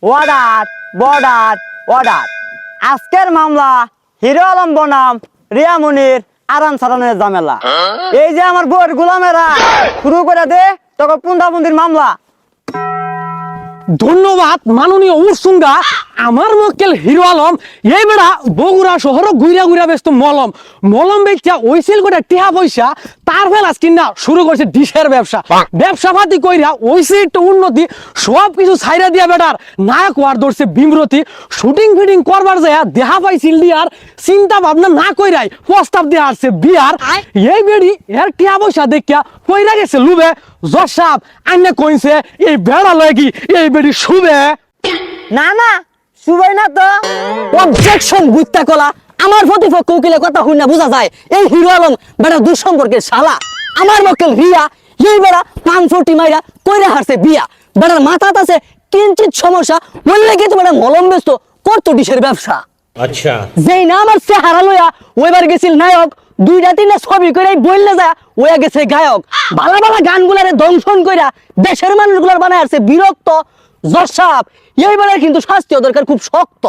Order border order. আজকের মামলা hero Alam বনাম রিয়া মুনির আরাম সারানের ঝামেলা। এই যে আমার বউয়ের গোলামেরা শুরু করে দে তখন পুন্ডাপুন্দির মামলা। ধন্যবাদ মাননীয় উরসুঙ্গা। আমার মক্কেল হিরো আলম এই বেড়া বগুড়া শহর ঘুরা ঘুরা ব্যস্ত মলম মলম বেচা ওইসিল করে টিহা পয়সা তার ফেলাস কিনা শুরু করছে ডিশের ব্যবসা। ব্যবসা পাতি কইরা ওইসে একটু উন্নতি সব কিছু ছাইরা দিয়া বেটার নায়ক ওয়ার ধরছে বিমরতি। শুটিং ফিটিং করবার যায় দেহা পাইছিল দিয়ার চিন্তা ভাবনা না কইরাই প্রস্তাব দিয়ে আসছে বিয়ার। এই বেড়ি এর টিহা পয়সা দেখিয়া কইরা গেছে লুবে। জজ সাহেব আইনে কইছে এই বেড়া লয় কি এই বেড়ি শুবে না না শুভই না তো। অবজেকশন বুঝতা কলা আমার প্রতিপক্ষ উকিলের কথা শুনে বোঝা যায় এই হিরো আলম বেটা দুঃসম্পর্কের শালা। আমার মক্কেল রিয়া এই বেড়া 540 মাইরা কইরা হারছে বিয়া। বেটার মাথাত আছে কিঞ্চিত সমস্যা বললে কিন্তু বেটা মলম ব্যস্ত করতো ডিশের ব্যবসা। আচ্ছা যেই না আমার চেহারা লইয়া ওইবার গেছিল নায়ক দুইটা তিনটা ছবি করে বললে যায় ওয়া গেছে গায়ক। ভালো ভালো গানগুলারে দংশন কইরা দেশের মানুষগুলার বানায় আসছে বিরক্ত। জজ সাহেব এইবারে কিন্তু শাস্তি দরকার খুব শক্ত।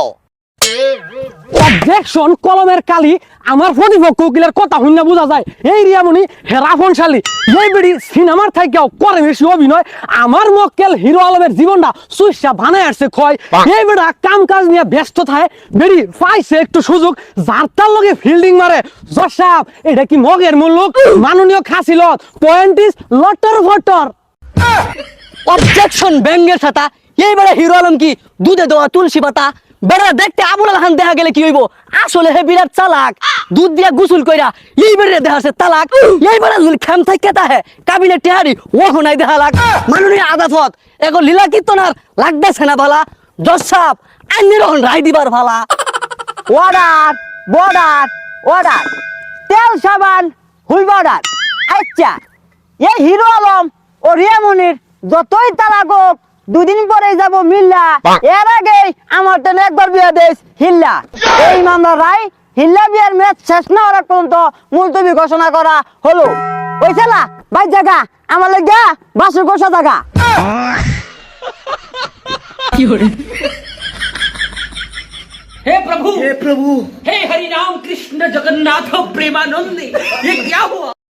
অবজেকশন কলমের কালি আমার প্রতিপক্ষ উকিলের কথা শুনে বোঝা যায় এই রিয়ামণি হেরাফন শালী এই বেড়ি সিনেমার থেকেও করে বেশি অভিনয়। আমার মক্কেল হিরো আলমের জীবনটা সুইসা বানায় আসছে ক্ষয়। এই বেড়া কাম কাজ নিয়ে ব্যস্ত থাকে বেড়ি পাইছে একটু সুযোগ যার তার লগে ফিল্ডিং মারে। জজ সাহেব এটা কি মগের মুল্লুক মাননীয় খাসিলত পয়েন্ট ইজ লটর ফটর। অবজেকশন ব্যঙ্গের সাথা এইবারে হিরো আলম কি দুধে দেওয়া তুলসী পাতা। বেড়া দেখতে আবুল আলহান দেখা গেলে কি হইব আসলে হে বিরাট চালাক। দুধ দিয়া গোসল কইরা এইবারে দেখাছে তালাক। এইবারে যদি খেম থাকে তাহে কাবিনে টেহারি ও নাই দেখা লাগ। মাননীয় আদালত এখন লীলা কীর্তনার লাগতেছে না ভালা। জজ সাহেব আইনি রহন রায় দিবার ভালা। Order border order. তেল সাবান হুইল অর্ডার। আচ্ছা এই হিরো আলম ও রিয়া মুনির যতই তালাক হোক দুদিন পরে যাব মিল্লা। এর আগে আমার তো একবার বিয়া দেশ হিল্লা। এই মামলা রায় হিল্লা বিয়ার ম্যাচ শেষ না হওয়ার পর্যন্ত মুলতবি ঘোষণা করা হলো। ওই ছেলা ভাই জায়গা আমার লেগা বাসুর গোসা জায়গা। हे प्रभु हे हरि राम कृष्ण जगन्नाथ प्रेमानंद ये क्या हुआ।